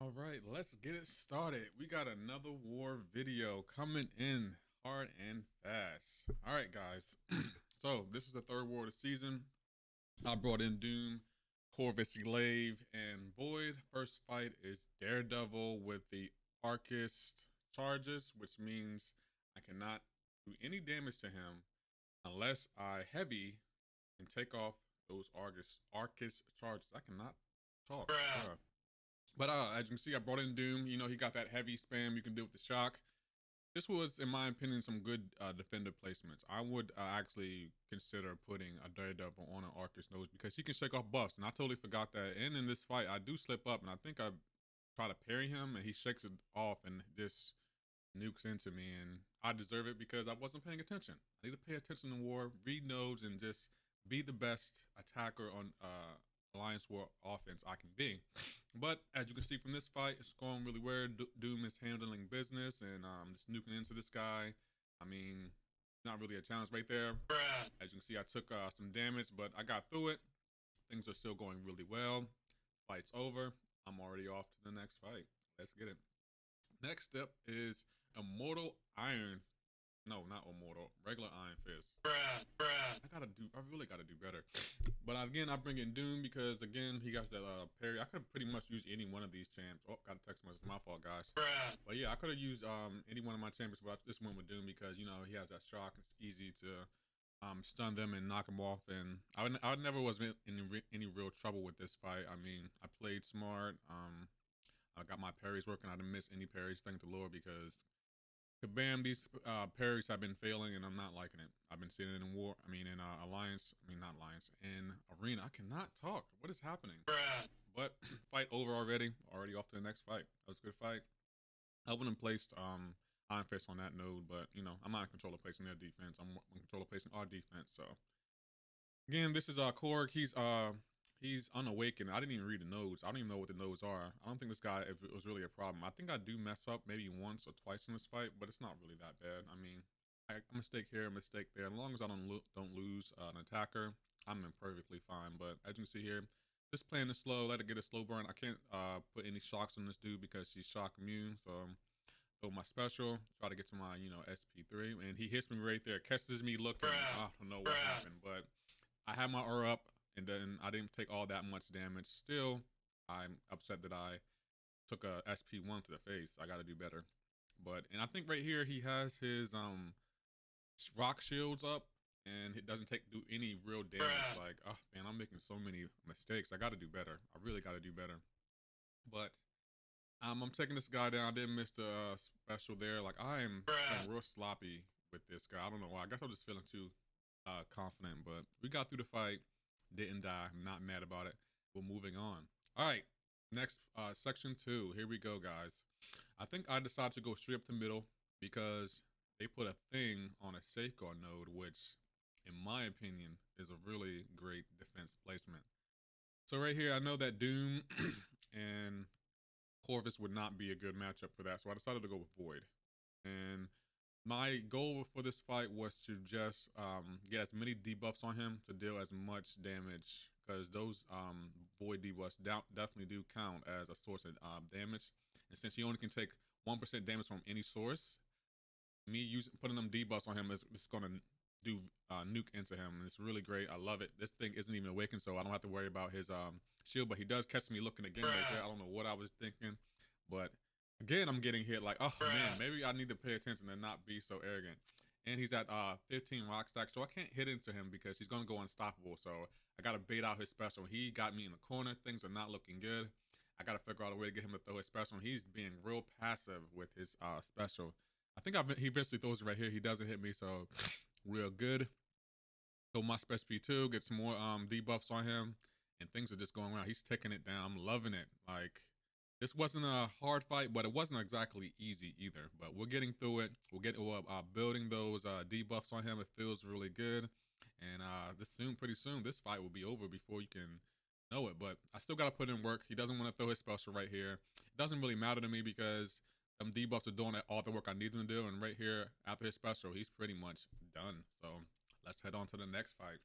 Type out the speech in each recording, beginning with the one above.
All right, let's get it started. We got another war video coming in hard and fast. All right, guys. So this is the third war of the season. I brought in Doom, Corvus, Glaive, and Void. First fight is Daredevil with the Arcus charges, which means I cannot do any damage to him unless I heavy and take off those Arcus charges. I cannot talk. But as you can see, I brought in Doom. You know, he got that heavy spam you can do with the shock. This was, in my opinion, some good defender placements. I would actually consider putting a Daredevil on an Arcus nose because he can shake off buffs. And I totally forgot that. And in this fight, I do slip up, and I think I try to parry him, and he shakes it off and just nukes into me. And I deserve it because I wasn't paying attention. I need to pay attention to war, read nodes, and just be the best attacker on Alliance War offense I can be. But as you can see from this fight, it's going really weird. Doom is handling business and just nuking into this guy. I mean, not really a challenge right there. As you can see, I took some damage, but I got through it. Things are still going really well. Fight's over. I'm already off to the next fight. Let's get it. Next step is Immortal Iron. No, not Immortal. Regular Iron Fist. I really gotta do better. But again, I bring in Doom because again, he got that parry. I could pretty much use any one of these champs. Oh, got a text message. My fault, guys. But yeah, I could have used any one of my champions, but I just went with Doom because you know he has that shock. It's easy to stun them and knock them off. And I never was in any real trouble with this fight. I mean, I played smart. I got my parries working. I didn't miss any parries, thank the Lord, because kabam, these parries have been failing, and I'm not liking it. I've been seeing it in war. I mean, in alliance. I mean, not alliance. In arena, I cannot talk. What is happening? But fight over already. Already off to the next fight. That was a good fight. I wouldn't placed Iron Fist on that node, but you know, I'm not in control of placing their defense. I'm in control of placing our defense. So again, this is Korg. He's unawakened. I didn't even read the nodes. I don't even know what the nodes are. I don't think this guy was really a problem. I think I do mess up maybe once or twice in this fight, but it's not really that bad. I mean, a mistake here, a mistake there. As long as I don't lose an attacker, I'm perfectly fine. But as you can see here, just playing it slow, let it get a slow burn. I can't put any shocks on this dude because she's shock immune. So throw my special, try to get to my, you know, SP3, and he hits me right there, catches me looking. I don't know what happened, but I had my aura up, and then I didn't take all that much damage. Still, I'm upset that I took a SP1 to the face. I got to do better. But, and I think right here he has his rock shields up, and it doesn't do any real damage. Like, oh man, I'm making so many mistakes. I got to do better. I really got to do better. But I'm taking this guy down. I didn't miss the special there. Like, I am real sloppy with this guy. I don't know why. I guess I'm just feeling too confident. But we got through the fight. Didn't die. I'm not mad about it. We're moving on. All right. Next, section 2. Here we go, guys. I think I decided to go straight up the middle because they put a thing on a safeguard node, which, in my opinion, is a really great defense placement. So right here, I know that Doom and Corvus would not be a good matchup for that, so I decided to go with Void. And my goal for this fight was to just get as many debuffs on him to deal as much damage, because those Void debuffs definitely do count as a source of damage. And since he only can take 1% damage from any source, me putting them debuffs on him is going to do nuke into him, and it's really great. I love it. This thing isn't even awakened, so I don't have to worry about his shield, but he does catch me looking again right there. I don't know what I was thinking, but again, I'm getting hit. Like, oh man, maybe I need to pay attention and not be so arrogant. And he's at 15 rock stacks, so I can't hit into him because he's gonna go unstoppable. So I gotta bait out his special. He got me in the corner. Things are not looking good. I gotta figure out a way to get him to throw his special. And he's being real passive with his special. I think he eventually throws it right here. He doesn't hit me, so real good. Throw my special P2, get some more debuffs on him, and things are just going around. He's taking it down. I'm loving it. Like, this wasn't a hard fight, but it wasn't exactly easy either. But we're getting through it. We're building those debuffs on him. It feels really good. And pretty soon, this fight will be over before you can know it. But I still got to put in work. He doesn't want to throw his special right here. It doesn't really matter to me because them debuffs are doing all the work I need them to do. And right here, after his special, he's pretty much done. So let's head on to the next fight.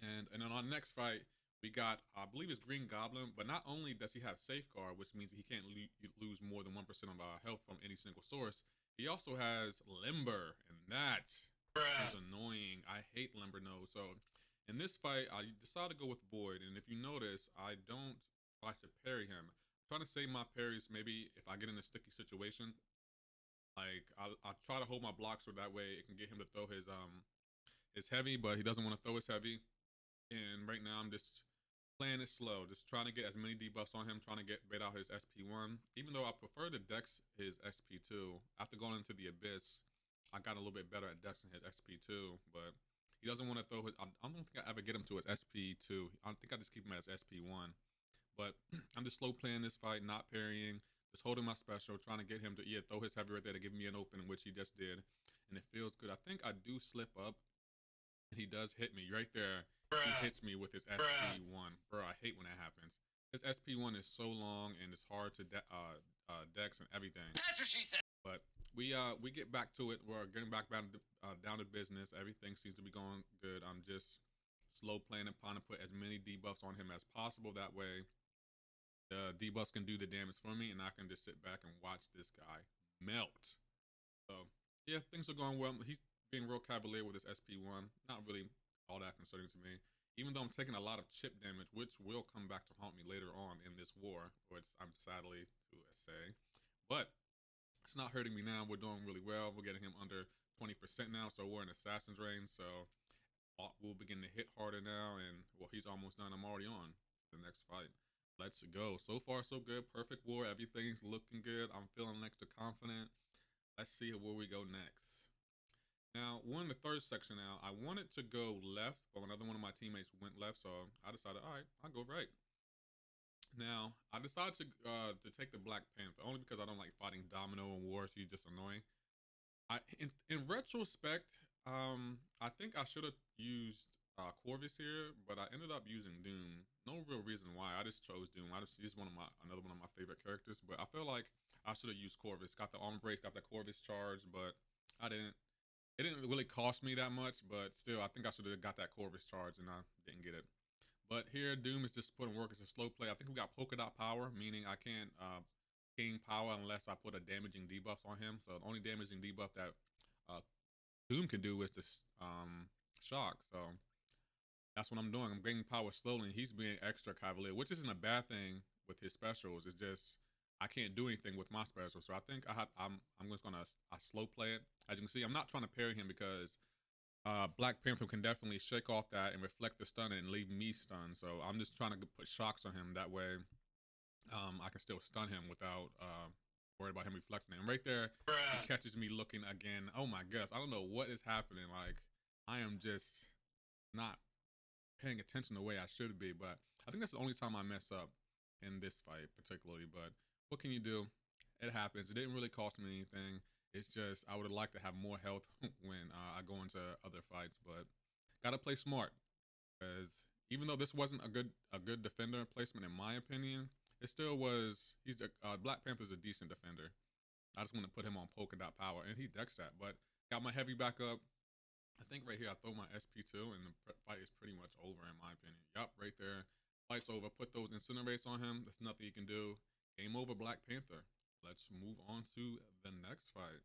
And then on the next fight, We got, I believe it's Green Goblin, but not only does he have Safeguard, which means he can't lose more than 1% of health from any single source, he also has Limber, and that is annoying. I hate Limber Nose. So in this fight, I decided to go with Void, and if you notice, I don't try to parry him. I'm trying to save my parries maybe if I get in a sticky situation. Like, I'll try to hold my block so that way it can get him to throw his heavy, but he doesn't want to throw his heavy. And right now I'm just playing it slow, just trying to get as many debuffs on him, trying to bait out his SP1. Even though I prefer to dex his SP2, after going into the Abyss, I got a little bit better at dexing his SP2, but he doesn't want to throw his, I don't think I ever get him to his SP2. I think I just keep him as SP1. But I'm just slow playing this fight, not parrying, just holding my special, trying to get him to either throw his heavy right there to give me an open, which he just did. And it feels good. I think I do slip up, and he does hit me right there. He hits me with his SP1. Bro, I hate when that happens. His SP1 is so long, and it's hard to dex and everything. That's what she said. But we get back to it. We're getting back down to business. Everything seems to be going good. I'm just slow playing and trying to put as many debuffs on him as possible. That way, the debuffs can do the damage for me, and I can just sit back and watch this guy melt. So yeah, things are going well. He's being real cavalier with his SP1. Not really all that concerning to me. Even though I'm taking a lot of chip damage, which will come back to haunt me later on in this war, which I'm sadly to say. But it's not hurting me now. We're doing really well. We're getting him under 20% now, so we're in Assassin's range. So we'll begin to hit harder now, and well, he's almost done. I'm already on the next fight. Let's go. So far, so good. Perfect war. Everything's looking good. I'm feeling extra confident. Let's see where we go next. Now, we're in the third section now. I wanted to go left, but another one of my teammates went left, so I decided, all right, I'll go right. Now, I decided to take the Black Panther, only because I don't like fighting Domino and War. She's just annoying. In retrospect, I think I should have used Corvus here, but I ended up using Doom. No real reason why. I just chose Doom. He's another one of my favorite characters, but I feel like I should have used Corvus. Got the arm break, got the Corvus charge, but I didn't. It didn't really cost me that much, but still, I think I should have got that Corvus charge, and I didn't get it. But here, Doom is just putting work as a slow play. I think we got polka dot power, meaning I can't king power unless I put a damaging debuff on him. So the only damaging debuff that Doom can do is this shock. So that's what I'm doing. I'm gaining power slowly, and he's being extra cavalier, which isn't a bad thing with his specials. It's just I can't do anything with my special. So I think I'm just gonna slow play it. As you can see, I'm not trying to parry him because Black Panther can definitely shake off that and reflect the stun and leave me stunned. So I'm just trying to put shocks on him. That way I can still stun him without worried about him reflecting it. And right there, he catches me looking again. Oh my gosh, I don't know what is happening. Like, I am just not paying attention the way I should be. But I think that's the only time I mess up in this fight particularly. But what can you do? It happens. It didn't really cost me anything. It's just I would have liked to have more health when I go into other fights, but gotta play smart. Because even though this wasn't a good defender placement in my opinion, it still was. He's Black Panther's a decent defender. I just want to put him on polka dot power, and he decks that. But got my heavy back up. I think right here I throw my SP2, and the fight is pretty much over in my opinion. Yup, right there. Fight's over. Put those incinerates on him. There's nothing you can do. Game over, Black Panther. Let's move on to the next fight.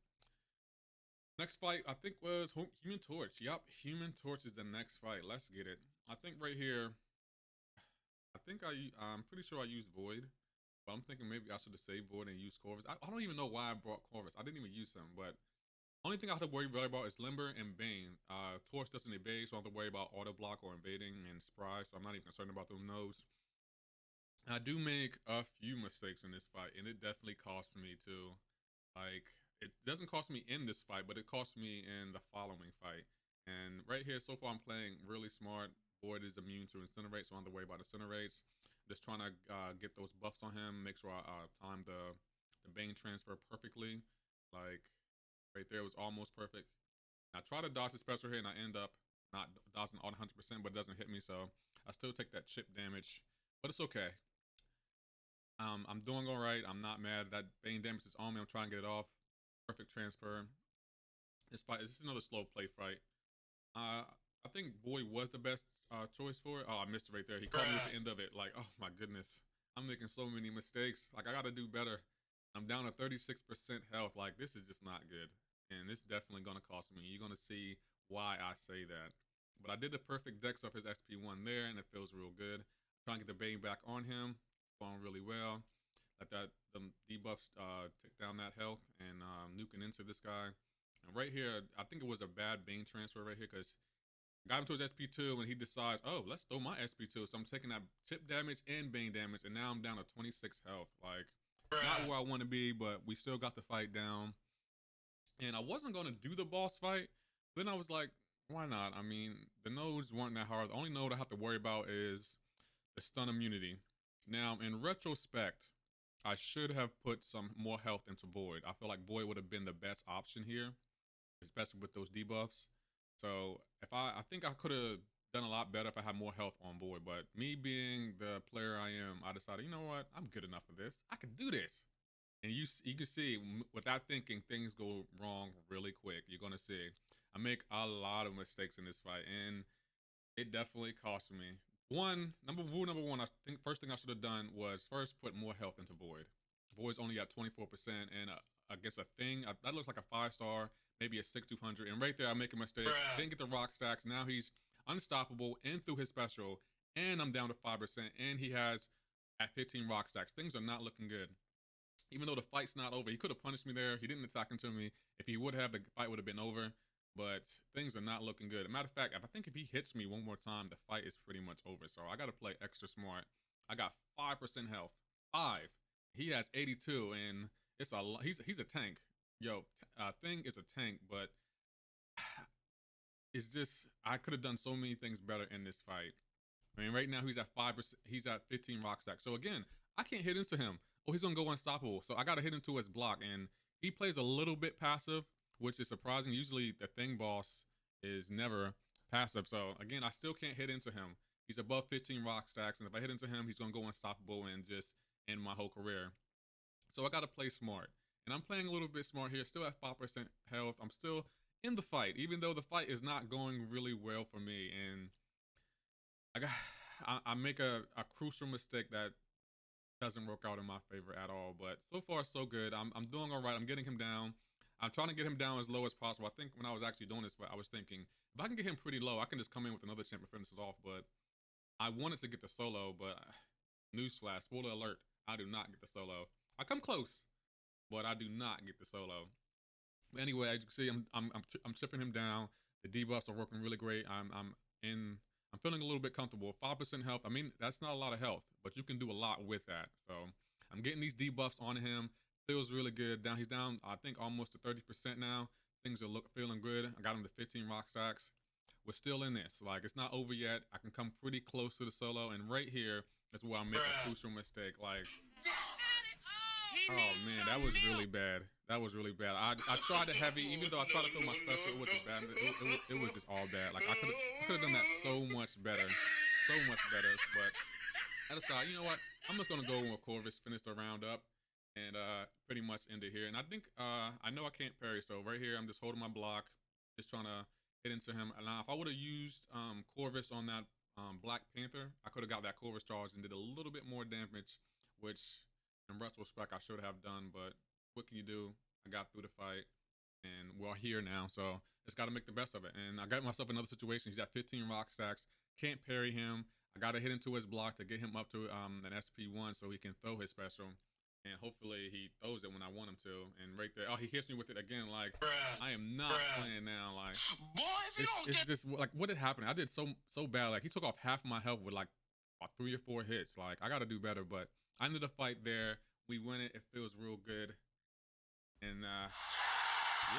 Next fight, I think, was Human Torch. Yup, Human Torch is the next fight. Let's get it. I think right here, I'm pretty sure I used Void, but I'm thinking maybe I should have saved Void and used Corvus. I don't even know why I brought Corvus. I didn't even use him, but only thing I have to worry about is Limber and Bane. Torch doesn't evade, so I don't have to worry about auto block or invading and Spry, so I'm not even concerned about those. I do make a few mistakes in this fight, and it definitely costs me too. Like, it doesn't cost me in this fight, but it costs me in the following fight. And right here, so far I'm playing really smart. Void is immune to Incinerate, so I don't have to worry about Incinerates. Just trying to get those buffs on him, make sure I time the Bane transfer perfectly. Like, right there was almost perfect. I try to dodge the special here, and I end up not dodging all 100%, but it doesn't hit me, so I still take that chip damage. But it's okay. I'm doing all right. I'm not mad. That Bane damage is on me. I'm trying to get it off. Perfect transfer. This fight is just another slow play fight. I think Void was the best choice for it. Oh, I missed it right there. He caught me at the end of it. Like, oh my goodness. I'm making so many mistakes. Like, I gotta do better. I'm down to 36% health. Like, this is just not good. And it's definitely gonna cost me. You're gonna see why I say that. But I did the perfect dex of his SP1 there, and it feels real good. Trying to get the bane back on him. Going really well. Let the debuffs take down that health and nuking into this guy. And right here, I think it was a bad bane transfer right here because got him to his SP2 and he decides, oh, let's throw my SP2. So I'm taking that chip damage and bane damage, and now I'm down to 26 health. Like, not where I want to be, but we still got the fight down. And I wasn't going to do the boss fight. Then I was like, why not? I mean, the nodes weren't that hard. The only node I have to worry about is the stun immunity. Now, in retrospect, I should have put some more health into Void. I feel like Void would have been the best option here, especially with those debuffs. So if I think I could have done a lot better if I had more health on Void. But me being the player I am, I decided, you know what? I'm good enough for this. I can do this. And you can see, without thinking, things go wrong really quick. You're going to see. I make a lot of mistakes in this fight, and it definitely cost me. Number one, I think first thing I should have done was first put more health into Void. Void's only at 24%, and I guess a thing, that looks like a 5-star, maybe a 6,200, and right there I make a mistake. Didn't get the rock stacks. Now he's unstoppable and through his special, and I'm down to 5%, and he has at 15 rock stacks. Things are not looking good. Even though the fight's not over, he could have punished me there. He didn't attack into me. If he would have, the fight would have been over. But things are not looking good. As a matter of fact, I think if he hits me one more time, the fight is pretty much over. So I got to play extra smart. I got 5% health. 5. He has 82, and it's a he's a tank. Yo, Thing is a tank, but it's just I could have done so many things better in this fight. I mean, right now he's at 5%. He's at 15 rock stacks. So again, I can't hit into him. Oh, he's gonna go unstoppable. So I gotta hit into his block, and he plays a little bit passive, which is surprising. Usually the Thing boss is never passive. So again, I still can't hit into him. He's above 15 rock stacks, and if I hit into him, he's gonna go unstoppable and just end my whole career. So I gotta play smart, and I'm playing a little bit smart here. Still at 5% health. I'm still in the fight, even though the fight is not going really well for me, and I make a crucial mistake that doesn't work out in my favor at all. But so far so good. I'm doing all right. I'm getting him down. I'm trying to get him down as low as possible. I think when I was actually doing this, I was thinking, if I can get him pretty low, I can just come in with another champ and finish it off. But I wanted to get the solo, but newsflash, spoiler alert, I do not get the solo. I come close, but I do not get the solo. But anyway, as you can see, I'm chipping him down. The debuffs are working really great. I'm feeling a little bit comfortable. 5% health. I mean, that's not a lot of health, but you can do a lot with that. So I'm getting these debuffs on him. Feels really good. He's down, I think, almost to 30% now. Things are feeling good. I got him to 15 rock stacks. We're still in this. Like, it's not over yet. I can come pretty close to the solo, and right here is where I make a crucial mistake. Like, oh man, that was really bad. That was really bad. I tried to heavy, even though I tried to throw my special, it wasn't bad. It was just all bad. Like, I could have done that so much better. So much better. But I decided, you know what? I'm just gonna go with Corvus, finish the round up, and pretty much end it here. And I think I know I can't parry, so right here I'm just holding my block, just trying to hit into him. And now if I would have used Corvus on that Black Panther, I could have got that Corvus charge and did a little bit more damage, which in retrospect I should have done. But what can you do? I got through the fight, and we're here now, so just got to make the best of it. And I got myself in another situation. He's at 15 rock stacks, can't parry him. I got to hit into his block to get him up to an SP1 so he can throw his special. And hopefully he throws it when I want him to. And right there, oh, he hits me with it again. Like, I am not playing now. Like, it's just like what had happened. I did so bad. Like, he took off half of my health with like about 3 or 4 hits. Like, I got to do better. But I ended the fight there. We win it. It feels real good. And yeah,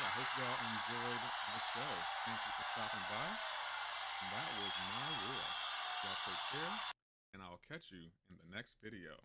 I hope y'all enjoyed the show. Thank you for stopping by. And that was my war. Y'all take care, and I'll catch you in the next video.